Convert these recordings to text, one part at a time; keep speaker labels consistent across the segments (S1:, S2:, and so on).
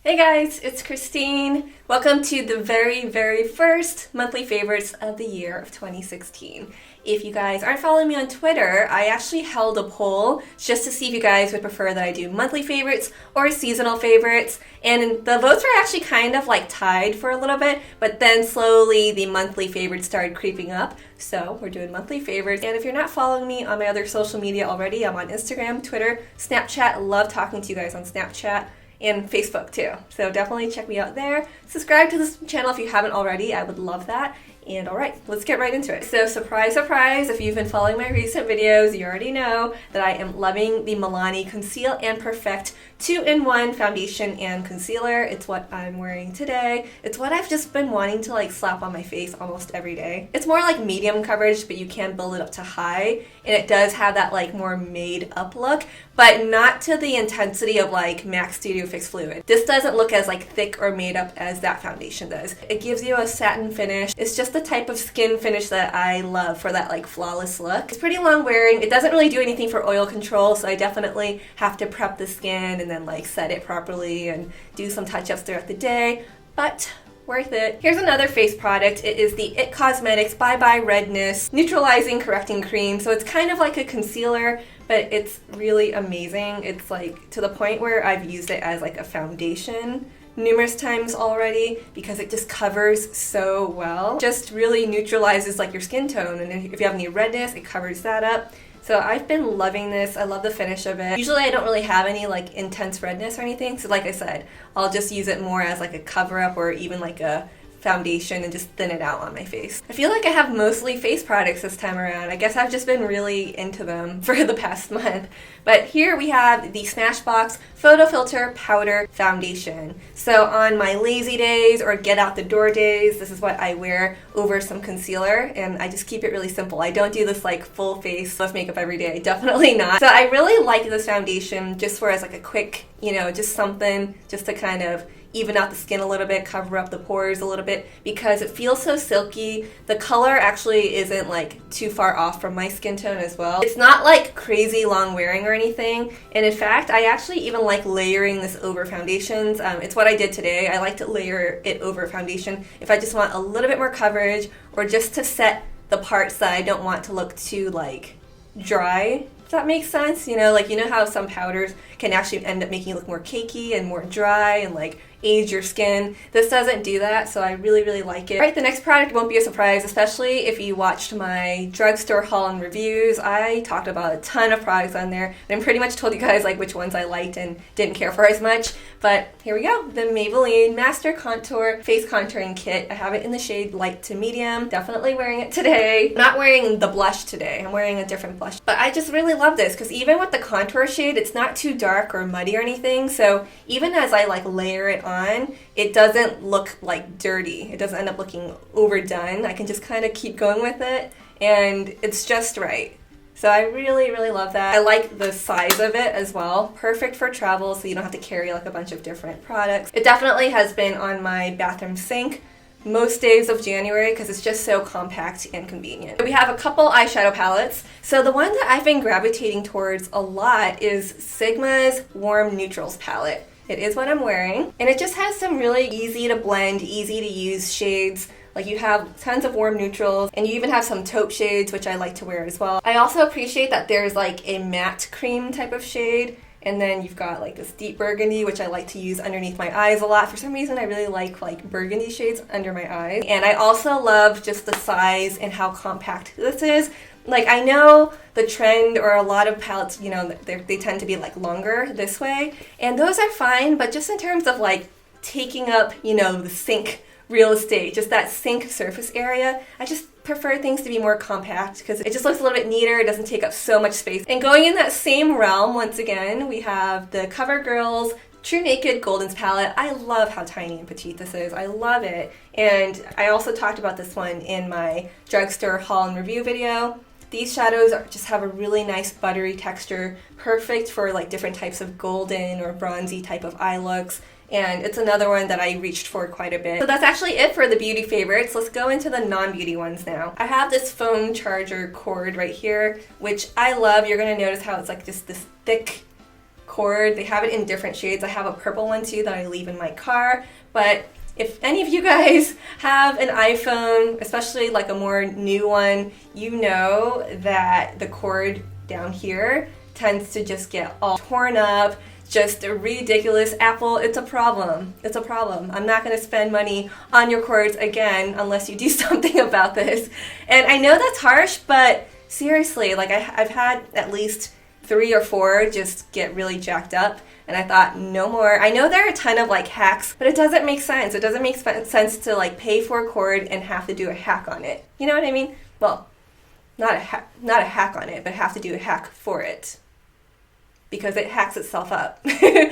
S1: Hey guys, it's Christine. Welcome to the very first monthly favorites of the year of 2016. If you guys aren't following me on Twitter, I actually held a poll just to see if you guys would prefer that I do monthly favorites or seasonal favorites. And the votes were actually kind of like tied for a little bit, but then slowly the monthly favorites started creeping up. So we're doing monthly favorites. And if you're not following me on my other social media already, I'm on Instagram, Twitter, Snapchat. Love talking to you guys on Snapchat. And Facebook too. So definitely check me out there. Subscribe to this channel if you haven't already. I would love that. And alright, let's get right into it. So surprise, surprise, if you've been following my recent videos, you already know that I am loving the Milani Conceal and Perfect 2-in-1 foundation and concealer. It's what I'm wearing today. It's what I've just been wanting to like slap on my face almost every day. It's more like medium coverage, but you can build it up to high. And it does have that like more made up look, but not to the intensity of like MAC Studio Fix Fluid. This doesn't look as like thick or made up as that foundation does. It gives you a satin finish. It's just the type of skin finish that I love for that like flawless look. It's pretty long wearing. It doesn't really do anything for oil control, so I definitely have to prep the skin and then like set it properly and do some touch-ups throughout the day, but worth it. Here's another face product. It is the IT Cosmetics Bye Bye Redness Neutralizing Correcting Cream. So it's kind of like a concealer, but it's really amazing. It's like to the point where I've used it as like a foundation numerous times already because it just covers so well. Just really neutralizes like your skin tone, and if you have any redness, it covers that up. So I've been loving this. I love the finish of it. Usually I don't really have any like intense redness or anything, so like I said, I'll just use it more as like a cover up or even like a foundation and just thin it out on my face. I feel like I have mostly face products this time around. I guess I've just been really into them for the past month. But here we have the Smashbox Photo Filter Powder Foundation. So on my lazy days or get out the door days, this is what I wear over some concealer, and I just keep it really simple. I don't do this like full face lip makeup every day, definitely not. So I really like this foundation just for as like a quick, just something just to kind of even out the skin a little bit, cover up the pores a little bit, because it feels so silky. The color actually isn't like too far off from my skin tone as well. It's not like crazy long wearing or anything, and in fact I actually even like layering this over foundations. It's what I did today. I like to layer it over foundation if I just want a little bit more coverage or just to set the parts that I don't want to look too like dry. If that makes sense, like how some powders can actually end up making you look more cakey and more dry and like age your skin. This doesn't do that, so I really like it. Alright, the next product won't be a surprise, especially if you watched my drugstore haul and reviews. I talked about a ton of products on there, and I pretty much told you guys like which ones I liked and didn't care for as much. But here we go, the Maybelline Master Contour Face Contouring Kit. I have it in the shade light to medium. Definitely wearing it today. I'm not wearing the blush today, I'm wearing a different blush. But I just really love this, because even with the contour shade, it's not too dark or muddy or anything, so even as I like layer it on, it doesn't look like dirty. It doesn't end up looking overdone. I can just kind of keep going with it, and it's just right. So I really love that. I like the size of it as well. Perfect for travel, so you don't have to carry like a bunch of different products. It definitely has been on my bathroom sink most days of January because it's just so compact and convenient. We have a couple eyeshadow palettes. So the one that I've been gravitating towards a lot is Sigma's Warm Neutrals palette. It is what I'm wearing, and it just has some really easy to blend, easy to use shades. Like you have tons of warm neutrals, and you even have some taupe shades, which I like to wear as well. I also appreciate that there's like a matte cream type of shade, and then you've got like this deep burgundy, which I like to use underneath my eyes a lot. For some reason, I really like burgundy shades under my eyes. And I also love just the size and how compact this is. Like, I know the trend, or a lot of palettes, they tend to be like longer this way, and those are fine, but just in terms of like taking up, the sink real estate, just that sink surface area, I just prefer things to be more compact because it just looks a little bit neater. It doesn't take up so much space. And going in that same realm, once again, we have the CoverGirl's TruNaked Golden's palette. I love how tiny and petite this is. I love it. And I also talked about this one in my drugstore haul and review video. These shadows just have a really nice buttery texture, perfect for like different types of golden or bronzy type of eye looks. And it's another one that I reached for quite a bit. So that's actually it for the beauty favorites. Let's go into the non-beauty ones now. I have this phone charger cord right here, which I love. You're gonna notice how it's like just this thick cord. They have it in different shades. I have a purple one too that I leave in my car, but if any of you guys have an iPhone, especially like a more new one, you know that the cord down here tends to just get all torn up, just ridiculous. Apple, it's a problem. It's a problem. I'm not going to spend money on your cords again unless you do something about this. And I know that's harsh, but seriously, like I've had at least 3 or 4 just get really jacked up, and I thought no more. I know there are a ton of like hacks, but it doesn't make sense. It doesn't make sense to like pay for a cord and have to do a hack on it. You know what I mean? Well, not a hack on it, but have to do a hack for it, because it hacks itself up.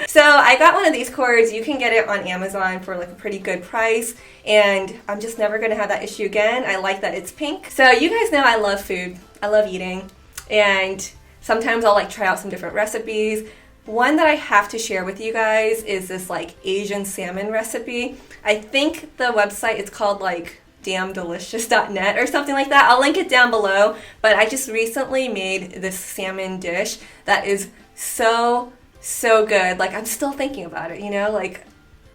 S1: So I got one of these cords. You can get it on Amazon for like a pretty good price, and I'm just never gonna have that issue again. I like that it's pink. So you guys know I love food. I love eating, and sometimes I'll like try out some different recipes. One that I have to share with you guys is this like Asian salmon recipe. I think the website, it's called like damndelicious.net or something like that. I'll link it down below, but I just recently made this salmon dish that is so good. Like I'm still thinking about it, you know, like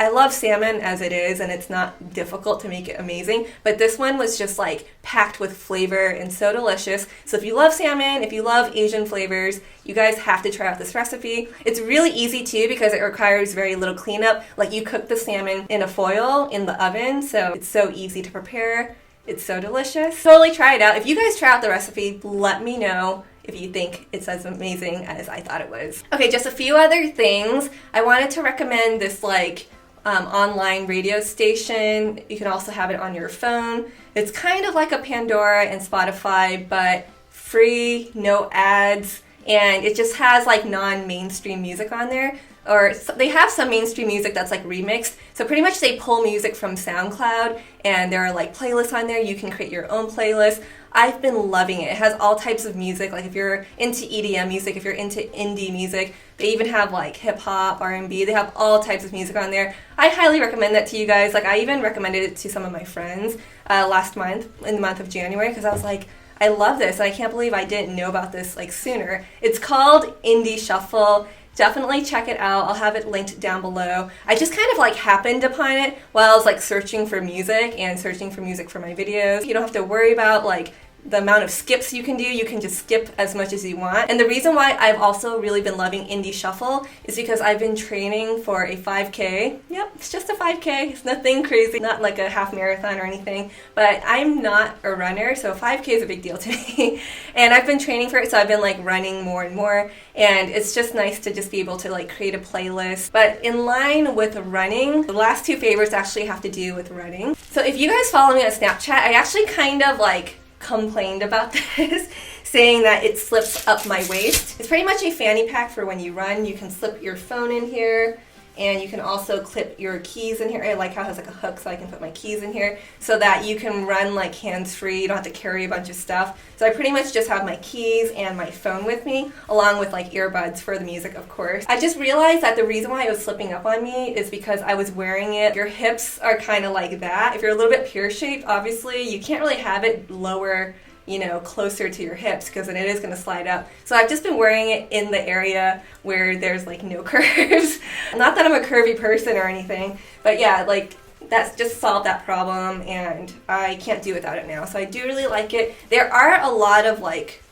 S1: I love salmon as it is, and it's not difficult to make it amazing, but this one was just like packed with flavor and so delicious. So if you love salmon, if you love Asian flavors, you guys have to try out this recipe. It's really easy too because it requires very little cleanup. Like you cook the salmon in a foil in the oven, so it's so easy to prepare. It's so delicious. Totally try it out. If you guys try out the recipe, let me know if you think it's as amazing as I thought it was. Okay, just a few other things. I wanted to recommend this like online radio station. You can also have it on your phone. It's kind of like a Pandora and Spotify, but free, no ads, and it just has like non-mainstream music on there. Or they have some mainstream music that's like remixed. So pretty much they pull music from SoundCloud, and there are like playlists on there. You can create your own playlist. I've been loving it. It has all types of music. Like if you're into EDM music, if you're into indie music, they even have like hip hop, R&B. They have all types of music on there. I highly recommend that to you guys. Like I even recommended it to some of my friends last month, in the month of January, because I was like, I love this, and I can't believe I didn't know about this like sooner. It's called Indie Shuffle. Definitely check it out. I'll have it linked down below. I just kind of like happened upon it while I was like searching for music for my videos. You don't have to worry about like the amount of skips you can do. You can just skip as much as you want. And the reason why I've also really been loving Indie Shuffle is because I've been training for a 5K. Yep, it's just a 5K. It's nothing crazy, not like a half marathon or anything. But I'm not a runner, so 5K is a big deal to me. And I've been training for it, so I've been like running more and more. And it's just nice to just be able to like create a playlist. But in line with running, the last 2 favorites actually have to do with running. So if you guys follow me on Snapchat, I actually kind of like complained about this, saying that it slips up my waist. It's pretty much a fanny pack for when you run. You can slip your phone in here, and you can also clip your keys in here. I like how it has like a hook, so I can put my keys in here so that you can run like hands-free. You don't have to carry a bunch of stuff. So I pretty much just have my keys and my phone with me, along with like earbuds for the music, of course. I just realized that the reason why it was slipping up on me is because I was wearing it. Your hips are kind of like that. If you're a little bit pear-shaped, obviously, you can't really have it lower, you know, closer to your hips, because then it is going to slide up. So I've just been wearing it in the area where there's like no curves. Not that I'm a curvy person or anything, but yeah, like that's just solved that problem, and I can't do without it now. So I do really like it. There are a lot of like,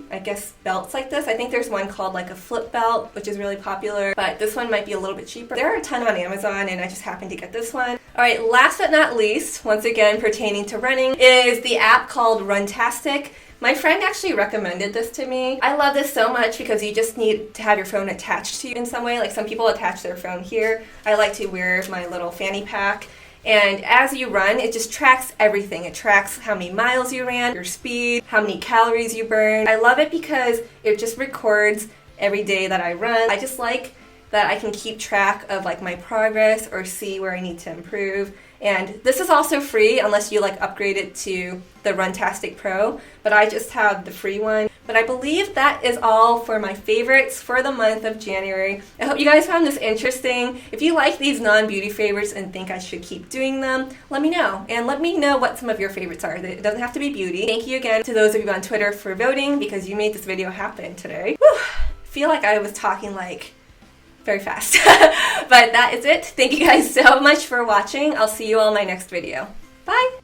S1: I guess, belts like this. I think there's one called like a flip belt, which is really popular, but this one might be a little bit cheaper. There are a ton on Amazon, and I just happened to get this one. All right, last but not least, once again pertaining to running, is the app called Runtastic. My friend actually recommended this to me. I love this so much because you just need to have your phone attached to you in some way. Like some people attach their phone here. I like to wear my little fanny pack. And as you run, it just tracks everything. It tracks how many miles you ran, your speed, how many calories you burned. I love it because it just records every day that I run. I just like that I can keep track of like my progress or see where I need to improve. And this is also free unless you like upgrade it to the Runtastic Pro, but I just have the free one. But I believe that is all for my favorites for the month of January. I hope you guys found this interesting. If you like these non-beauty favorites and think I should keep doing them, let me know. And let me know what some of your favorites are. It doesn't have to be beauty. Thank you again to those of you on Twitter for voting, because you made this video happen today. Whew. I feel like I was talking like very fast. But that is it. Thank you guys so much for watching. I'll see you all in my next video. Bye!